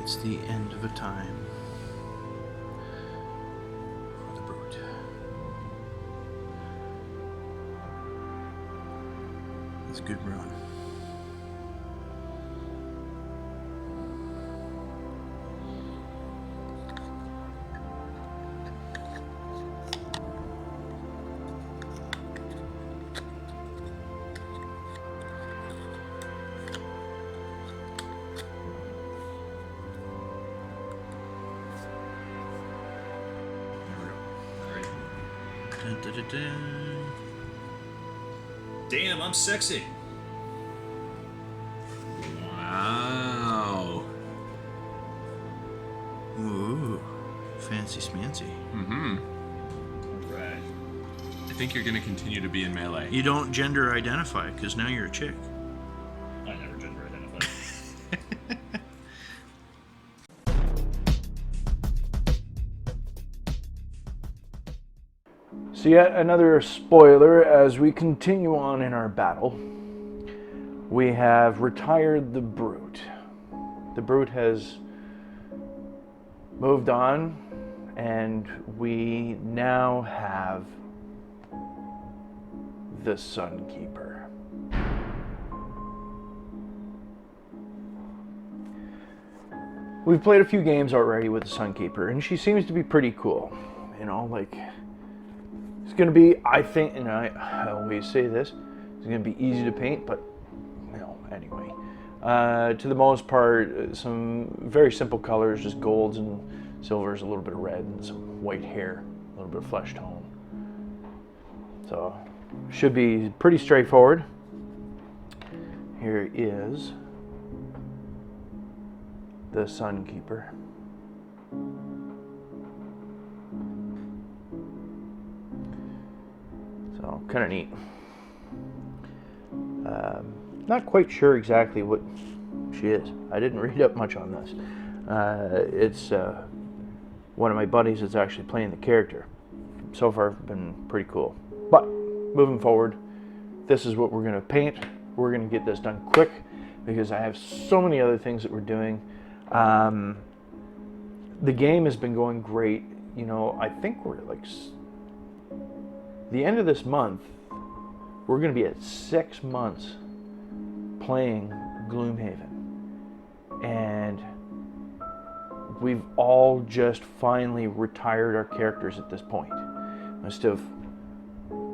It's the end of a time for the brute. It's a good run. Dun, dun, dun, dun. Damn, I'm sexy. Wow. Ooh, fancy smancy. Mm-hmm. Right. I think you're going to continue to be in melee. You don't gender identify because now you're a chick. I never gender identified. So yet another spoiler as we continue on in our battle. We have retired the brute. The brute has moved on, and we now have the Sunkeeper. We've played a few games already with the Sunkeeper, and she seems to be pretty cool. You know, like, it's going to be, I think, and I always say this, it's going to be easy to paint, but, you know, anyway. To the most part, some very simple colors, just golds and silvers, a little bit of red, and some white hair, a little bit of flesh tone. So, should be pretty straightforward. Here is the Sunkeeper. So, kind of neat. Not quite sure exactly what she is. I didn't read up much on this. It's one of my buddies that's actually playing the character. So far, been pretty cool. But, moving forward, this is what we're going to paint. We're going to get this done quick because I have so many other things that we're doing. The game has been going great. You know, I think we're like the end of this month, we're going to be at 6 months playing Gloomhaven. And we've all just finally retired our characters at this point. I still have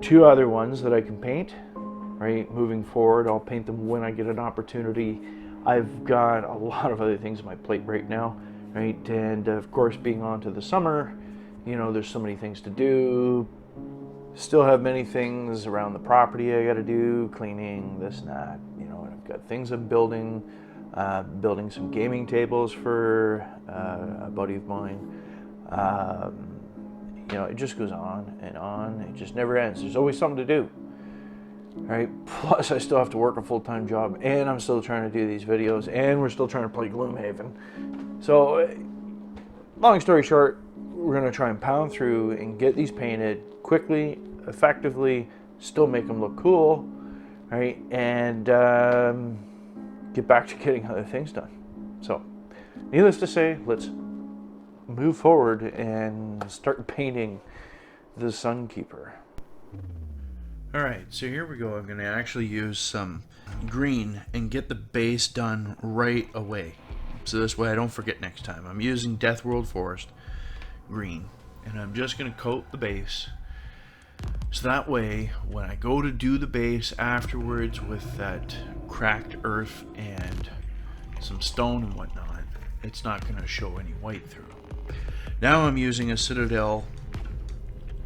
2 other ones that I can paint, right? Moving forward, I'll paint them when I get an opportunity. I've got a lot of other things on my plate right now, right? And of course, being on to the summer, you know, there's so many things to do. Still have many things around the property I got to do, cleaning, this and that. You know, I've got things I'm building, building some gaming tables for a buddy of mine. You know, it just goes on and on. It just never ends. There's always something to do. Right? Plus, I still have to work a full-time job, and I'm still trying to do these videos, and we're still trying to play Gloomhaven. So, long story short, we're going to try and pound through and get these painted quickly, effectively, still make them look cool, right? And get back to getting other things done. So, needless to say, let's move forward and start painting the Sunkeeper. Alright, so here we go. I'm going to actually use some green and get the base done right away. So this way I don't forget next time. I'm using Death World Forest green. And I'm just going to coat the base. So that way, when I go to do the base afterwards with that cracked earth and some stone and whatnot, it's not going to show any white through. Now I'm using a Citadel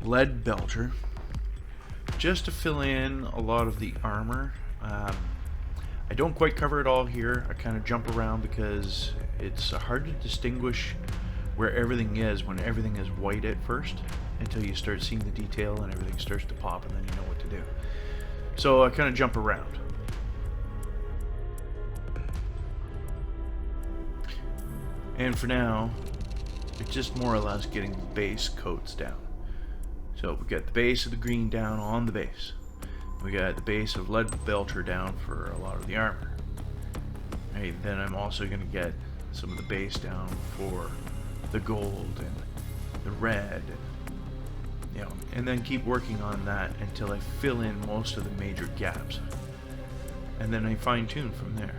lead belcher just to fill in a lot of the armor. I don't quite cover it all here. I kind of jump around because it's hard to distinguish where everything is when everything is white at first until you start seeing the detail and everything starts to pop, and then you know what to do. So I kind of jump around. And for now, it's just more or less getting the base coats down. So we got the base of the green down on the base. We got the base of lead belcher down for a lot of the armor. Right, then I'm also going to get some of the base down for the gold and the red, and then keep working on that until I fill in most of the major gaps, and then I fine tune from there.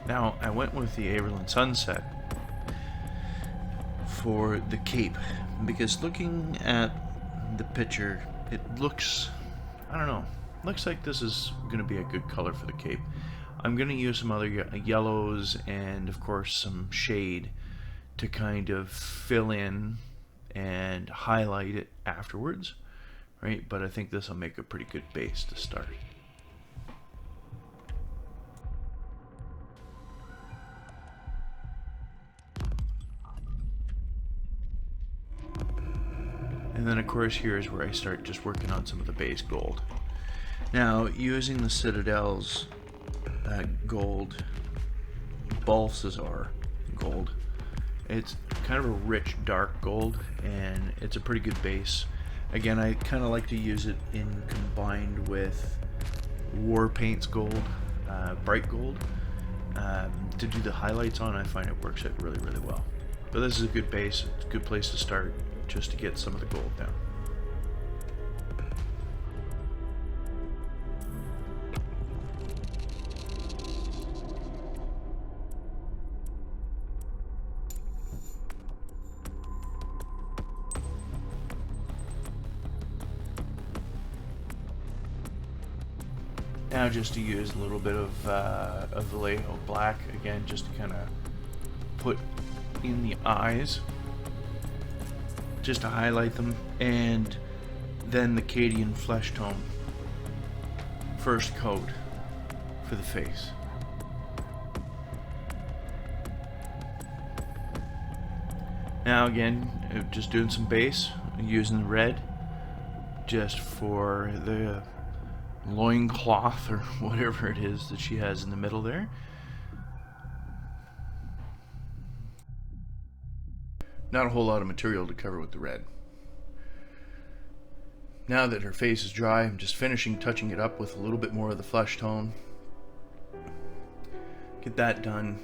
Now I went with the Averland Sunset for the cape because looking at the picture, it looks, I don't know, looks like this is going to be a good color for the cape. I'm going to use some other yellows and of course some shade to kind of fill in and highlight it afterwards, right? But I think this will make a pretty good base to start. And then of course here's where I start just working on some of the base gold. Now using the Citadel's gold, Balthazar gold, it's kind of a rich dark gold and it's a pretty good base. Again, I kind of like to use it in combined with War Paint's gold, bright gold, to do the highlights on. I find it works out really, really well. But this is a good base, it's a good place to start just to get some of the gold down. Now just to use a little bit of Vallejo black again, just to kind of put in the eyes, just to highlight them, and then the Cadian flesh tone first coat for the face. Now again, just doing some base, using the red just for the loincloth or whatever it is that she has in the middle there. Not a whole lot of material to cover with the red. Now that her face is dry, I'm just finishing touching it up with a little bit more of the flesh tone. Get that done,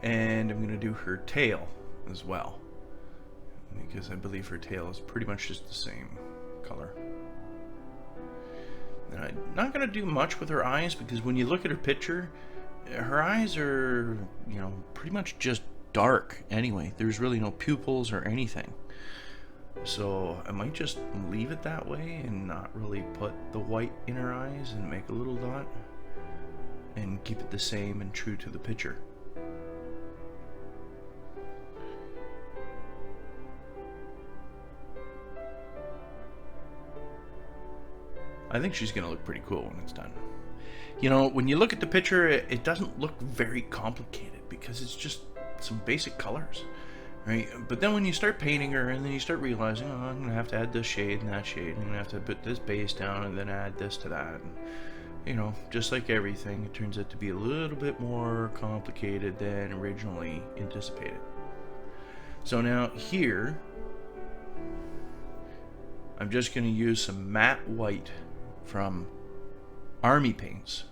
and I'm going to do her tail as well, because I believe her tail is pretty much just the same color. And I'm not going to do much with her eyes, because when you look at her picture, her eyes are, pretty much just dark anyway. There's really no pupils or anything. So I might just leave it that way and not really put the white in her eyes and make a little dot and keep it the same and true to the picture. I think she's gonna look pretty cool when it's done. When you look at the picture, it doesn't look very complicated because it's just some basic colors, right? But then when you start painting her and then you start realizing, I'm gonna have to add this shade and that shade, and I'm gonna have to put this base down and then add this to that, and just like everything, it turns out to be a little bit more complicated than originally anticipated. So now here I'm just gonna use some matte white from Army Paints.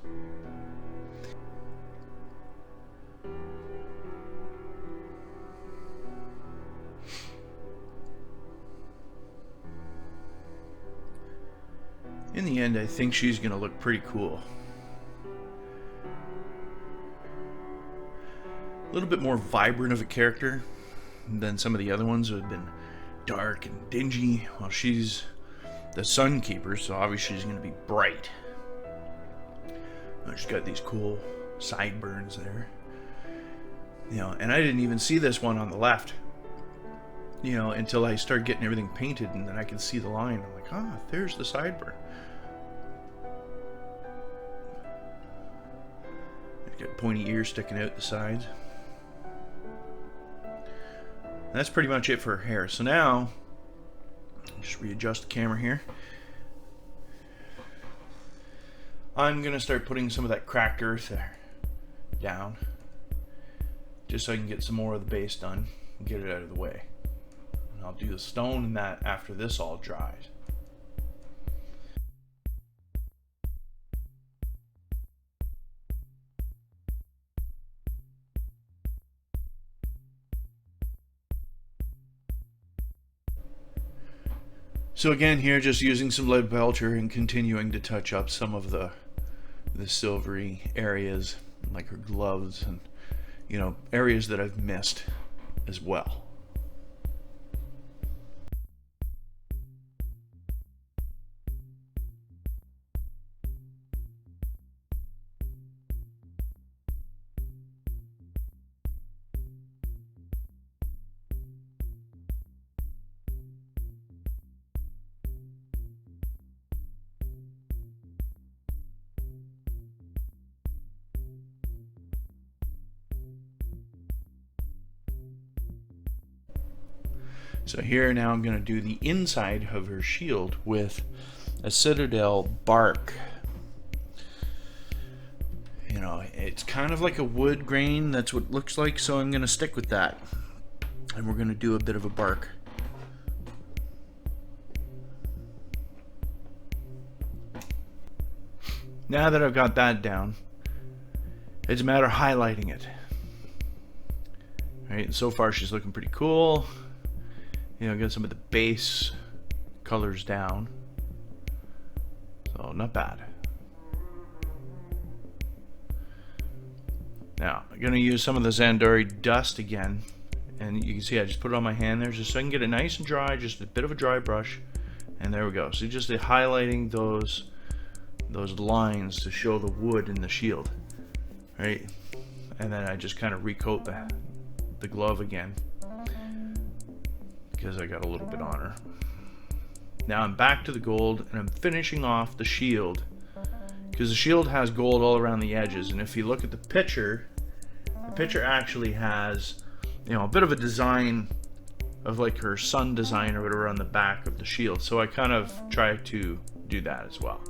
In the end, I think she's going to look pretty cool. A little bit more vibrant of a character than some of the other ones who have been dark and dingy. Well, she's the Sunkeeper, so obviously she's going to be bright. She's got these cool sideburns there. And I didn't even see this one on the left, until I started getting everything painted, and then I can see the line. I'm like, there's the sideburn. Got pointy ears sticking out the sides. That's pretty much it for her hair. So now, just readjust the camera here. I'm going to start putting some of that cracked earth there down, just so I can get some more of the base done and get it out of the way. And I'll do the stone and that after this all dries. So again, here just using some lead belcher and continuing to touch up some of the silvery areas, like her gloves and, you know, areas that I've missed as well. So here now I'm going to do the inside of her shield with a Citadel bark. You know, it's kind of like a wood grain, that's what it looks like, so I'm going to stick with that. And we're going to do a bit of a bark. Now that I've got that down, it's a matter of highlighting it. All right, so far she's looking pretty cool. You know, get some of the base colors down. So, not bad. Now, I'm going to use some of the Zandari dust again. And you can see I just put it on my hand there just so I can get it nice and dry. Just a bit of a dry brush. And there we go. So, just highlighting those lines to show the wood in the shield. Right? And then I just kind of recoat the glove again, because I got a little bit on her. Now I'm back to the gold and I'm finishing off the shield, because the shield has gold all around the edges, and if you look at the picture actually has, you know, a bit of a design of like her sun design or whatever on the back of the shield, so I kind of try to do that as well.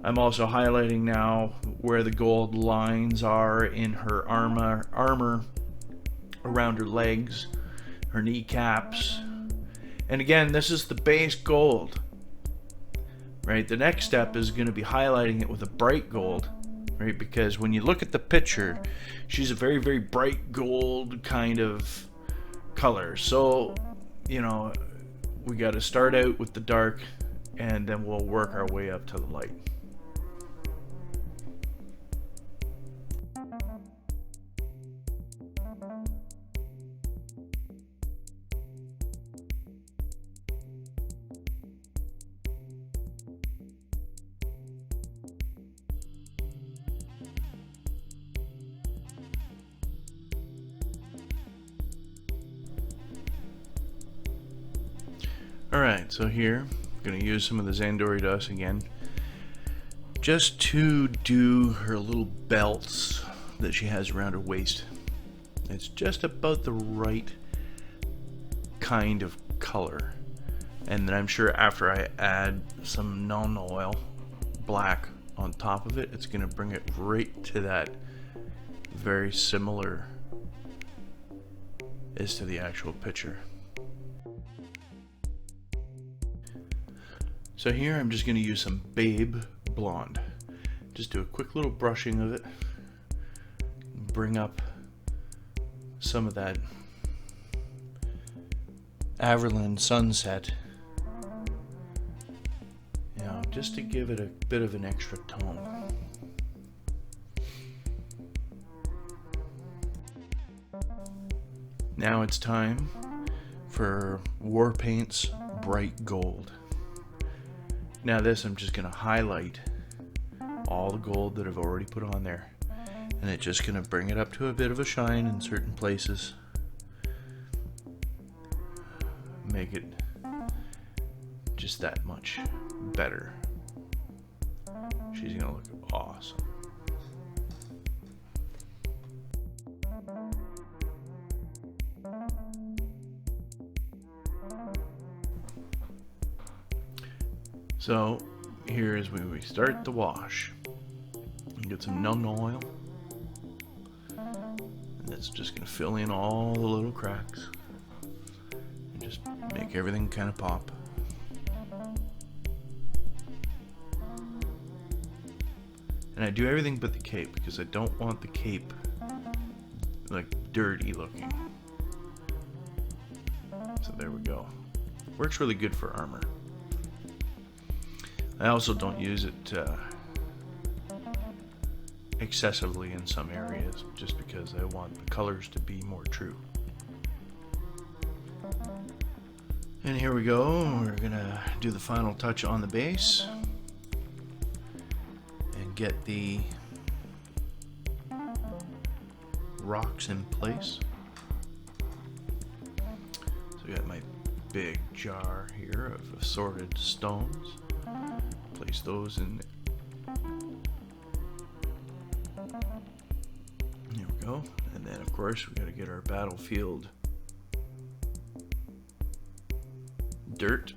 I'm also highlighting now where the gold lines are in her armor around her legs, her kneecaps. And again, this is the base gold, right? The next step is going to be highlighting it with a bright gold, right? Because when you look at the picture, she's a very, very bright gold kind of color. So, you know, we got to start out with the dark and then we'll work our way up to the light. Alright, so here I'm going to use some of the Zandori dust again, just to do her little belts that she has around her waist. It's just about the right kind of color. And then I'm sure after I add some non-oil black on top of it, it's going to bring it right to that very similar as to the actual picture. So here I'm just going to use some Babe Blonde. Just do a quick little brushing of it. Bring up some of that Averland Sunset. You know, just to give it a bit of an extra tone. Now it's time for Warpaint's Bright Gold. Now this I'm just going to highlight all the gold that I've already put on there. And it's just going to bring it up to a bit of a shine in certain places. Make it just that much better. She's going to look awesome. So here is when we start the wash. Get some non-oil. And that's just going to fill in all the little cracks. And just make everything kind of pop. And I do everything but the cape because I don't want the cape like dirty looking. So there we go. Works really good for armor. I also don't use it excessively in some areas, just because I want the colors to be more true. And here we go, we're gonna do the final touch on the base and get the rocks in place. So I got my big jar here of assorted stones. Place those in. Here we go. And then of course we gotta get our battlefield dirt.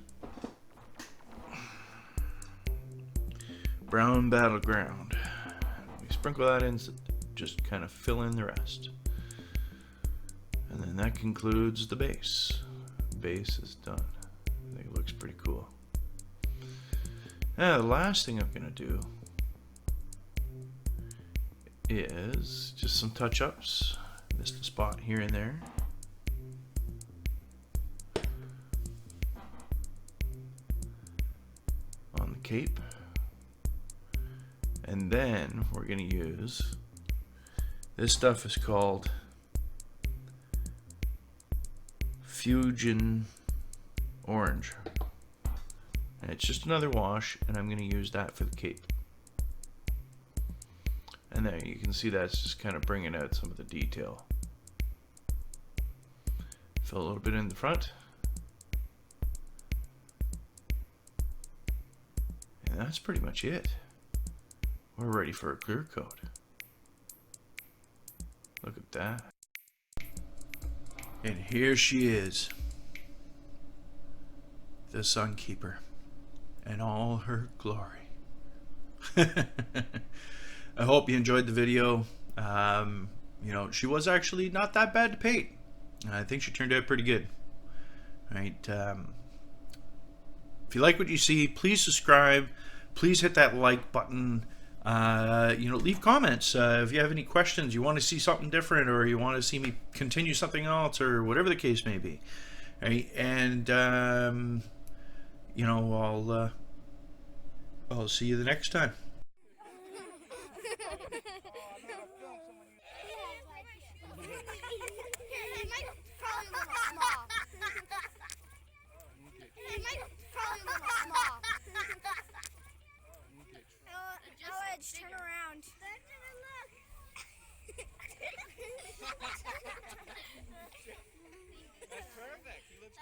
Brown battleground. We sprinkle that in, just kind of fill in the rest. And then that concludes the base. Base is done. I think it looks pretty cool. Now the last thing I'm gonna do is just some touch-ups. Missed a spot here and there. On the cape. And then we're gonna use, this stuff is called Fusion Orange. And it's just another wash, and I'm gonna use that for the cape. And there you can see that's just kind of bringing out some of the detail. Fill a little bit in the front. And that's pretty much it. We're ready for a clear coat. Look at that. And here she is. The Sunkeeper. In all her glory. I hope you enjoyed the video. You know, she was actually not that bad to paint. I think she turned out pretty good. Right. If you like what you see, please subscribe. Please hit that like button. You know, leave comments if you have any questions, you want to see something different, or you want to see me continue something else, or whatever the case may be. Right. And you know, I'll see you the next time. Turn around. That's perfect. He looks